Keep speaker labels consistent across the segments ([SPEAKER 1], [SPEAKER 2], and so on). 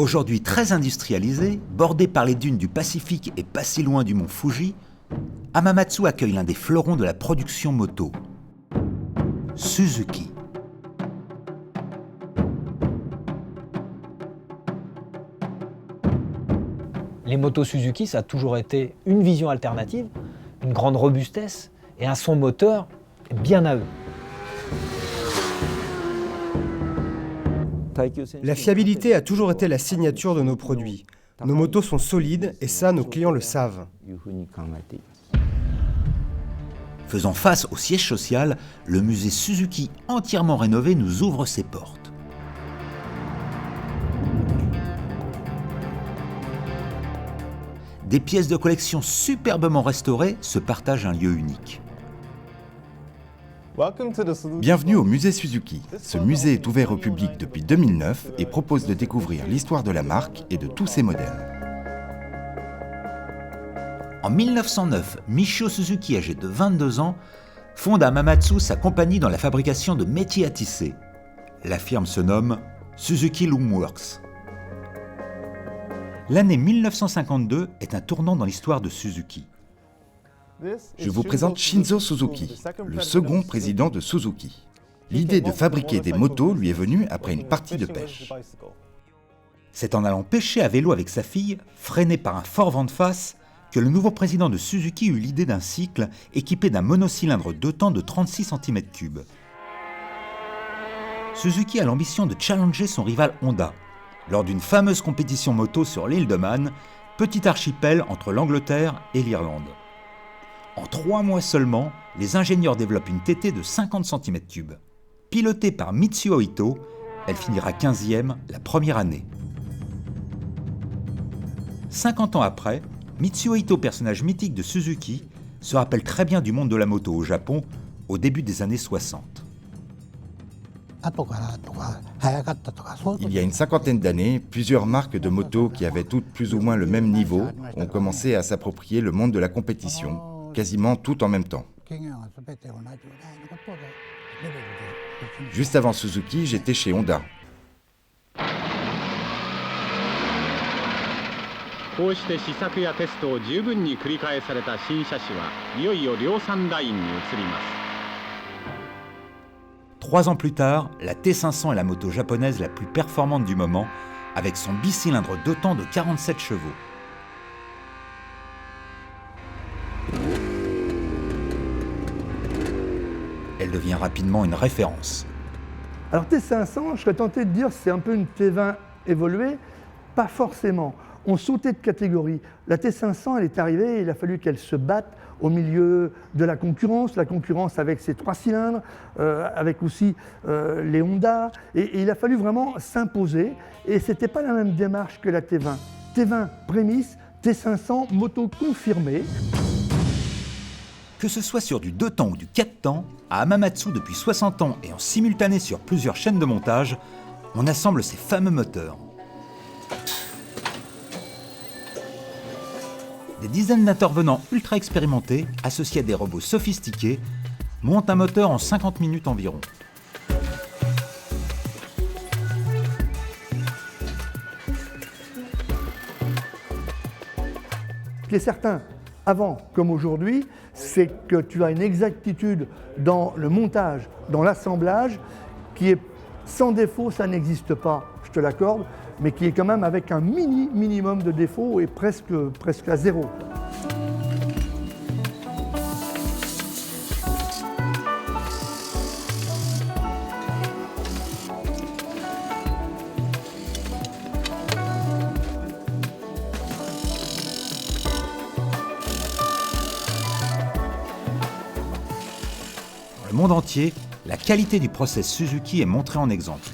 [SPEAKER 1] Aujourd'hui très industrialisé, bordé par les dunes du Pacifique et pas si loin du mont Fuji, Hamamatsu accueille l'un des fleurons de la production moto, Suzuki.
[SPEAKER 2] Les motos Suzuki, ça a toujours été une vision alternative, une grande robustesse et un son moteur bien à eux.
[SPEAKER 3] La fiabilité a toujours été la signature de nos produits. Nos motos sont solides et ça, nos clients le savent.
[SPEAKER 1] Faisant face au siège social, le musée Suzuki entièrement rénové nous ouvre ses portes. Des pièces de collection superbement restaurées se partagent un lieu unique.
[SPEAKER 4] Bienvenue au musée Suzuki. Ce musée est ouvert au public depuis 2009 et propose de découvrir l'histoire de la marque et de tous ses modèles.
[SPEAKER 1] En 1909, Michio Suzuki, âgé de 22 ans, fonde à Hamamatsu sa compagnie dans la fabrication de métiers à tisser. La firme se nomme Suzuki Loom Works. L'année 1952 est un tournant dans l'histoire de Suzuki.
[SPEAKER 4] Je vous présente Shinzo Suzuki, le second président de Suzuki. L'idée de fabriquer des motos lui est venue après une partie de pêche.
[SPEAKER 1] C'est en allant pêcher à vélo avec sa fille, freiné par un fort vent de face, que le nouveau président de Suzuki eut l'idée d'un cycle équipé d'un monocylindre 2 temps de 36 cm3. Suzuki a l'ambition de challenger son rival Honda, lors d'une fameuse compétition moto sur l'île de Man, petit archipel entre l'Angleterre et l'Irlande. En 3 mois seulement, les ingénieurs développent une TT de 50 cm3. Pilotée par Mitsuo Ito, elle finira 15e la première année. 50 ans après, Mitsuo Ito, personnage mythique de Suzuki, se rappelle très bien du monde de la moto au Japon au début des années 60.
[SPEAKER 4] Il y a une cinquantaine d'années, plusieurs marques de motos qui avaient toutes plus ou moins le même niveau ont commencé à s'approprier le monde de la compétition, quasiment tout en même temps. Juste avant Suzuki, j'étais chez Honda.
[SPEAKER 1] Trois ans plus tard, la T500 est la moto japonaise la plus performante du moment, avec son bicylindre 2 temps de 47 chevaux. Elle devient rapidement une référence.
[SPEAKER 5] Alors T500, je serais tenté de dire c'est un peu une T20 évoluée, pas forcément. On sautait de catégorie. La T500, elle est arrivée, et il a fallu qu'elle se batte au milieu de la concurrence avec ses 3 cylindres, avec aussi les Honda, et il a fallu vraiment s'imposer, et c'était pas la même démarche que la T20. T20 prémisse, T500 moto confirmée.
[SPEAKER 1] Que ce soit sur du 2 temps ou du 4 temps, à Hamamatsu depuis 60 ans et en simultané sur plusieurs chaînes de montage, on assemble ces fameux moteurs. Des dizaines d'intervenants ultra expérimentés, associés à des robots sophistiqués, montent un moteur en 50 minutes environ.
[SPEAKER 5] Ce qui est certain, avant comme aujourd'hui, c'est que tu as une exactitude dans le montage, dans l'assemblage, qui est sans défaut, ça n'existe pas, je te l'accorde, mais qui est quand même avec un minimum de défauts et presque à zéro.
[SPEAKER 1] Dans le monde entier, la qualité du process Suzuki est montrée en exemple.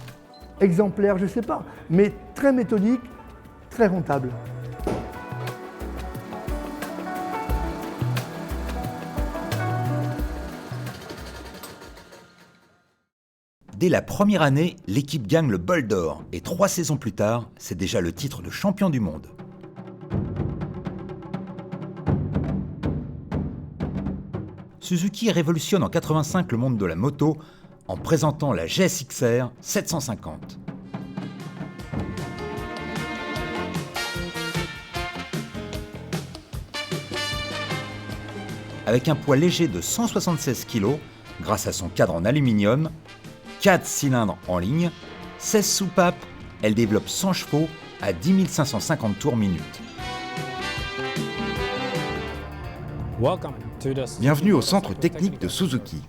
[SPEAKER 5] Exemplaire, je ne sais pas, mais très méthodique, très rentable.
[SPEAKER 1] Dès la première année, l'équipe gagne le bol d'or et 3 saisons plus tard, c'est déjà le titre de champion du monde. Suzuki révolutionne en 85 le monde de la moto en présentant la GSX-R 750. avec un poids léger de 176 kg grâce à son cadre en aluminium, 4 cylindres en ligne, 16 soupapes, elle développe 100 chevaux à 10 550 tours minute.
[SPEAKER 4] Bienvenue au centre technique de Suzuki.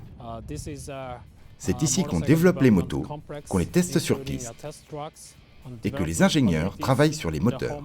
[SPEAKER 4] C'est ici qu'on développe les motos, qu'on les teste sur piste et que les ingénieurs travaillent sur les moteurs.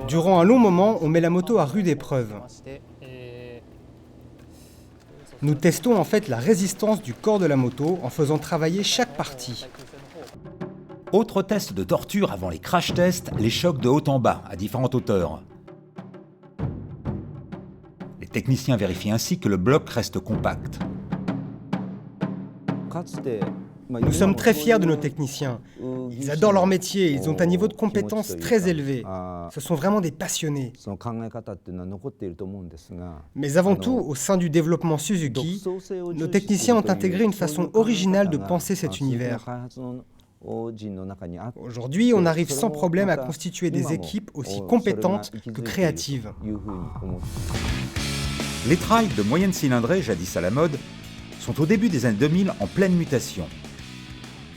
[SPEAKER 3] Durant un long moment, on met la moto à rude épreuve. Nous testons en fait la résistance du corps de la moto en faisant travailler chaque partie.
[SPEAKER 1] Autre test de torture avant les crash tests, les chocs de haut en bas, à différentes hauteurs. Les techniciens vérifient ainsi que le bloc reste compact.
[SPEAKER 3] Nous sommes très fiers de nos techniciens. Ils adorent leur métier, ils ont un niveau de compétence très élevé. Ce sont vraiment des passionnés. Mais avant tout, au sein du développement Suzuki, nos techniciens ont intégré une façon originale de penser cet univers. Aujourd'hui, on arrive sans problème à constituer des équipes aussi compétentes que créatives.
[SPEAKER 1] Les trails de moyenne cylindrée, jadis à la mode, sont au début des années 2000 en pleine mutation.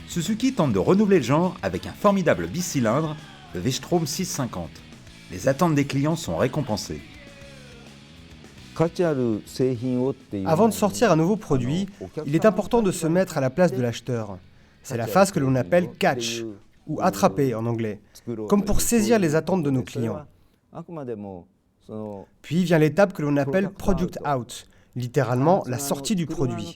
[SPEAKER 1] Suzuki tente de renouveler le genre avec un formidable bicylindre, le V-Strom 650. Les attentes des clients sont récompensées.
[SPEAKER 3] Avant de sortir un nouveau produit, il est important de se mettre à la place de l'acheteur. C'est la phase que l'on appelle catch, ou attraper en anglais, comme pour saisir les attentes de nos clients. Puis vient l'étape que l'on appelle product out, littéralement la sortie du produit.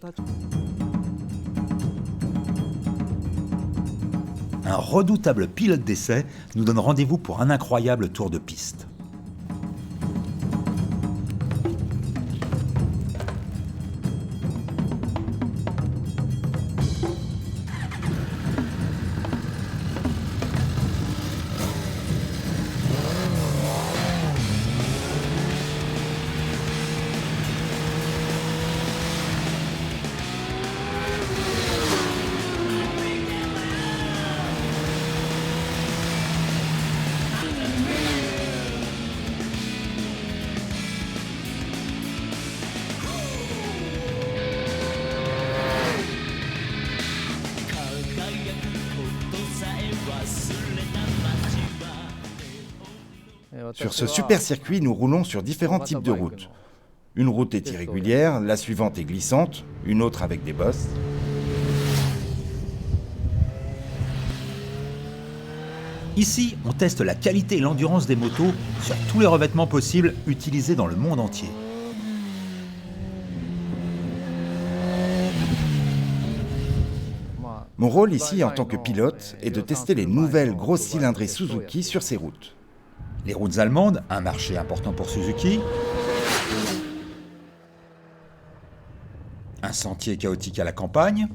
[SPEAKER 1] Un redoutable pilote d'essai nous donne rendez-vous pour un incroyable tour de piste.
[SPEAKER 4] Sur ce super circuit, nous roulons sur différents types de routes. Une route est irrégulière, la suivante est glissante, une autre avec des bosses.
[SPEAKER 1] Ici, on teste la qualité et l'endurance des motos sur tous les revêtements possibles utilisés dans le monde entier.
[SPEAKER 4] Mon rôle ici en tant que pilote est de tester les nouvelles grosses cylindrées Suzuki sur ces routes.
[SPEAKER 1] Les routes allemandes, un marché important pour Suzuki. Un sentier chaotique à la campagne.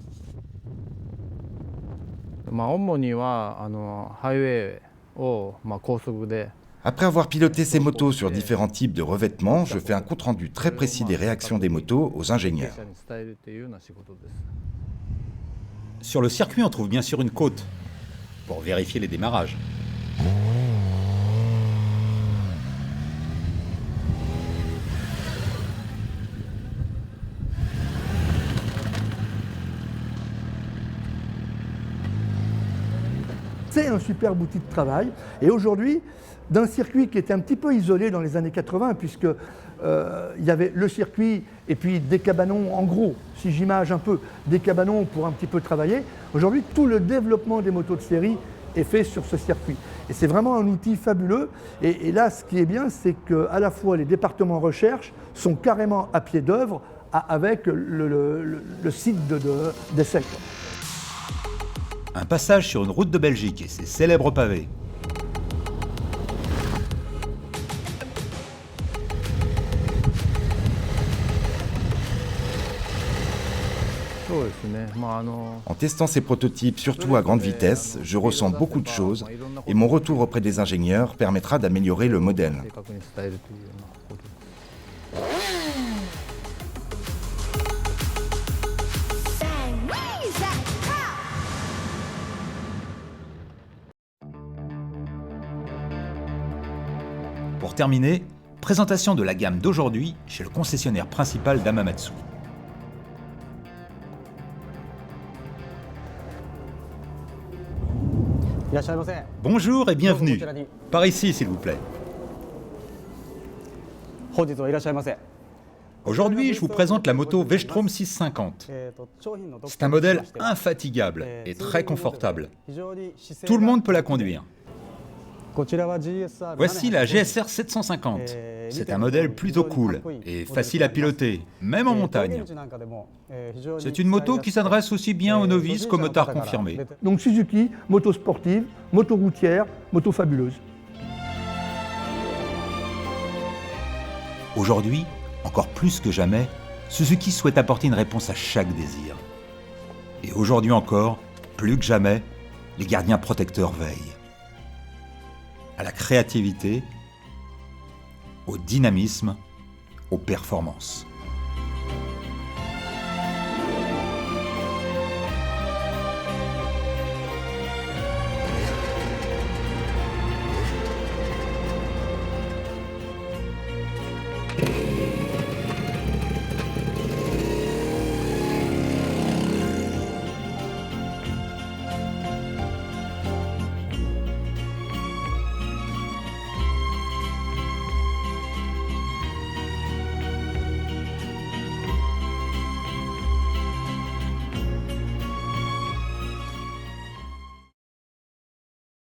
[SPEAKER 4] Après avoir piloté ces motos sur différents types de revêtements, je fais un compte-rendu très précis des réactions des motos aux ingénieurs.
[SPEAKER 1] Sur le circuit, on trouve bien sûr une côte, pour vérifier les démarrages.
[SPEAKER 5] C'est un superbe outil de travail. Et aujourd'hui, d'un circuit qui était un petit peu isolé dans les années 80, puisque il y avait le circuit et puis des cabanons, en gros, si j'image un peu, des cabanons pour un petit peu travailler. Aujourd'hui, tout le développement des motos de série est fait sur ce circuit. Et c'est vraiment un outil fabuleux. Et là, ce qui est bien, c'est qu'à la fois les départements recherche sont carrément à pied d'œuvre avec le site d'essai.
[SPEAKER 1] Un passage sur une route de Belgique et ses célèbres pavés.
[SPEAKER 4] En testant ces prototypes, surtout à grande vitesse, je ressens beaucoup de choses et mon retour auprès des ingénieurs permettra d'améliorer le modèle.
[SPEAKER 1] Pour terminer, présentation de la gamme d'aujourd'hui chez le concessionnaire principal d'Hamamatsu. Bonjour et bienvenue. Par ici, s'il vous plaît. Aujourd'hui, je vous présente la moto Vestrom 650. C'est un modèle infatigable et très confortable. Tout le monde peut la conduire. Voici la GSR 750. C'est un modèle plutôt cool et facile à piloter, même en montagne. C'est une moto qui s'adresse aussi bien aux novices qu'aux motards confirmés.
[SPEAKER 5] Donc Suzuki, moto sportive, moto routière, moto fabuleuse.
[SPEAKER 1] Aujourd'hui, encore plus que jamais, Suzuki souhaite apporter une réponse à chaque désir. Et aujourd'hui encore, plus que jamais, les gardiens protecteurs veillent. À la créativité, au dynamisme, aux performances.